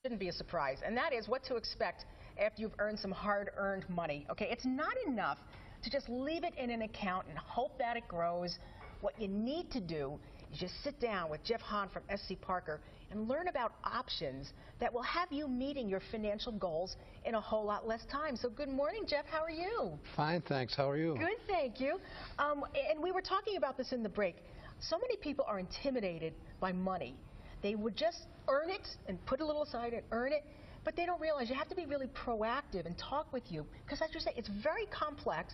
shouldn't be a surprise, and that is what to expect after you've earned some hard-earned money. Okay, it's not enough to just leave it in an account and hope that it grows. What you need to do is just sit down with Jeff Hahn from S.C.Parker and learn about options that will have you meeting your financial goals in a whole lot less time. So good morning, Jeff. How are you? Fine, thanks. How are you? Good, thank you. And we were talking about this in the break. So many people are intimidated by money. They would just earn it and put a little aside and earn it, but they don't realize you have to be really proactive and talk with you, because as you say, it's very complex.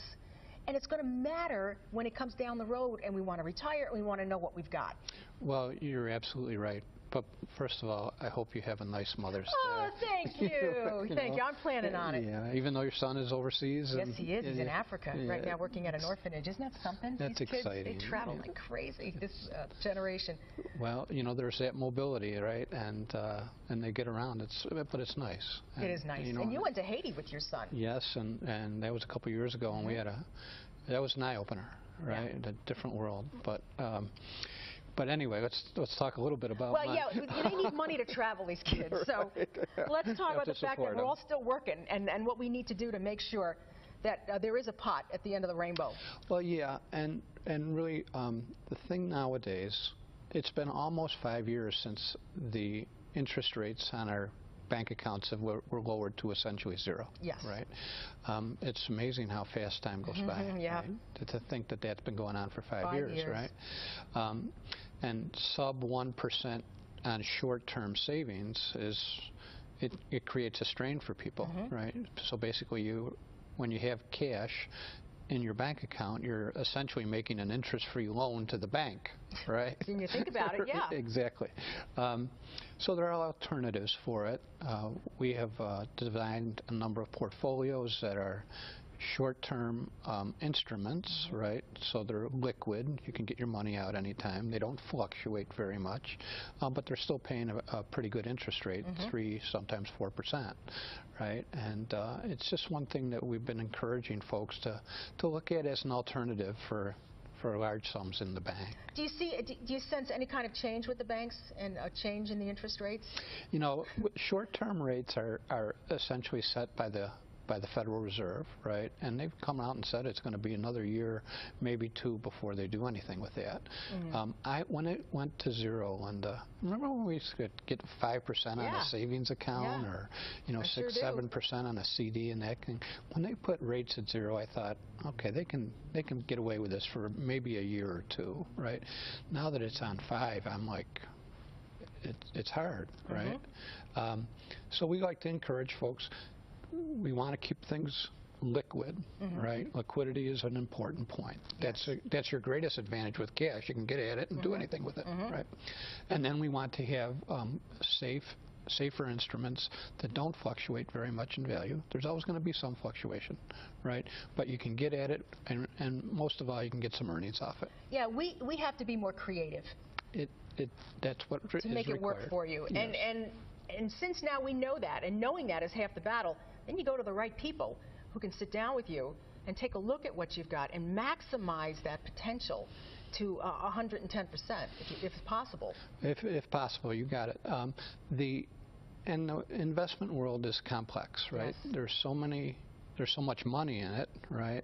And it's going to matter when it comes down the road and we want to retire and we want to know what we've got. Well, you're absolutely right. But first of all, I hope you have a nice Mother's Day. Oh, thank you. Thank you. I'm planning on it. Yeah, even though your son is overseas. Yes, he is. He's in Africa right now working at an orphanage. Isn't that something? That's These kids, exciting. They travel like crazy, this generation. Well, you know, there's that mobility, right? And they get around. But it's nice. It is nice. You know, and you went to Haiti with your son. Yes, and that was a couple of years ago, and we had that was an eye-opener, right? Yeah. A different world. But anyway, let's talk a little bit about. Well, yeah, they need money to travel, these kids. So let's talk about the fact that we're all still working and what we need to do to make sure that there is a pot at the end of the rainbow. Well, yeah, and really the thing nowadays, it's been almost 5 years since the interest rates on our bank accounts were lowered to essentially zero. Yes. Right. It's amazing how fast time goes by. Yeah. Right? To think that that's been going on for 5 years, right? And sub 1% on short-term savings it creates a strain for people, right? So basically, when you have cash in your bank account, you're essentially making an interest-free loan to the bank, right? When you think about it, yeah. Exactly. So there are alternatives for it. We have designed a number of portfolios that are short-term instruments, right? So they're liquid. You can get your money out anytime. They don't fluctuate very much, but they're still paying a pretty good interest rate, 3, sometimes 4%, right? And it's just one thing that we've been encouraging folks to look at as an alternative for large sums in the bank. Do you sense any kind of change with the banks and a change in the interest rates? You know, short-term rates are essentially set by the Federal Reserve, right? And they've come out and said it's going to be another year, maybe 2, before they do anything with that. When it went to zero, Linda, remember when we used to get 5% on a savings account, or 6-7% on a CD and that thing? When they put rates at zero, I thought, okay, they can get away with this for maybe a year or 2, right? Now that it's on 5, I'm like, it's hard, right? So we like to encourage folks. We want to keep things liquid, right? Liquidity is an important point. That's your greatest advantage with cash. You can get at it and do anything with it, right? And then we want to have safer instruments that don't fluctuate very much in value. There's always going to be some fluctuation, right? But you can get at it, and most of all, you can get some earnings off it. Yeah, we have to be more creative. That's what is required. To make it work for you. Yes. And since now we know that, and knowing that is half the battle, then you go to the right people who can sit down with you and take a look at what you've got and maximize that potential to 110%, if possible. If possible, you got it. The investment world is complex, right? Yes. There's so much money in it, right?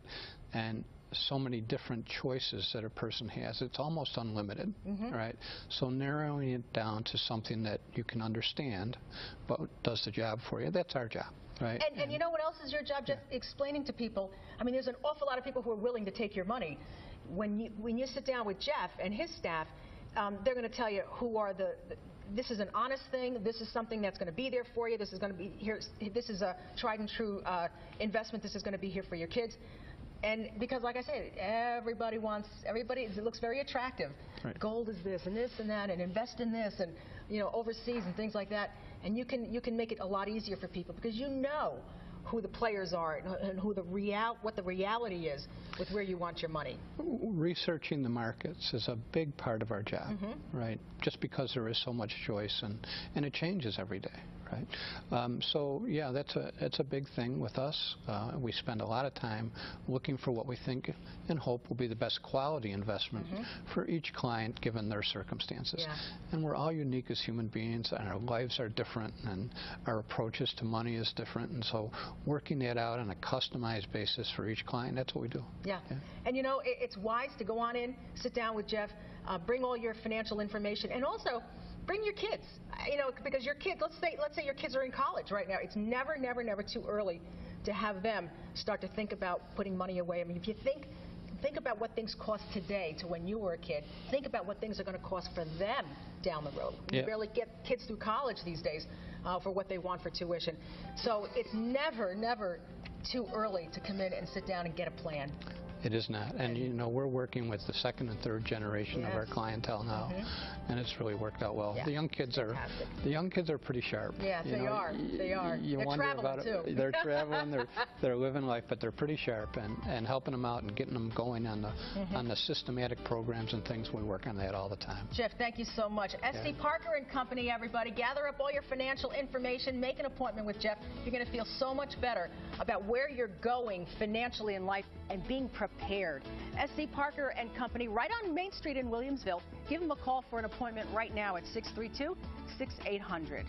And so many different choices that a person has. It's almost unlimited, right? So narrowing it down to something that you can understand but does the job for you, that's our job. Right. And you know what else is your job, Jeff? Explaining to people. I mean, there's an awful lot of people who are willing to take your money. When you sit down with Jeff and his staff, they're going to tell you who are this is an honest thing. This is something that's going to be there for you. This is going to be here. This is a tried and true investment. This is going to be here for your kids. And because, like I said, everybody, it looks very attractive. Right. Gold is this and this and that, and invest in this, and overseas and things like that. And you can make it a lot easier for people because you know who the players are and who what the reality is with where you want your money. Researching the markets is a big part of our job, right? Just because there is so much choice and it changes every day, right? So yeah, that's a big thing with us. We spend a lot of time looking for what we think and hope will be the best quality investment for each client given their circumstances. Yeah. And we're all unique as human beings, and our lives are different, and our approaches to money is different, and so working that out on a customized basis for each client, that's what we do. Yeah. And you know, it's wise to go on in, sit down with Jeff, bring all your financial information, and also bring your kids. You know, because your kids, let's say your kids are in college right now. It's never too early to have them start to think about putting money away. I mean, if you think about what things cost today to when you were a kid, think about what things are going to cost for them down the road. You barely get kids through college these days for what they want for tuition. So it's never too early to come in and sit down and get a plan. It is not. And you know, we're working with the second and third generation of our clientele now, and it's really worked out well. Yeah. The young kids are pretty sharp. Yeah, they are. You they're wonder traveling about too. They're traveling, they're living life, but they're pretty sharp, and helping them out and getting them going on the systematic programs and things. We work on that all the time. Jeff, thank you so much. S.C.Parker and Company, everybody. Gather up all your financial information, make an appointment with Jeff. You're going to feel so much better about where you're going financially in life and being prepared. S.C.Parker and Company, right on Main Street in Williamsville. Give them a call for an appointment right now at 632-6800.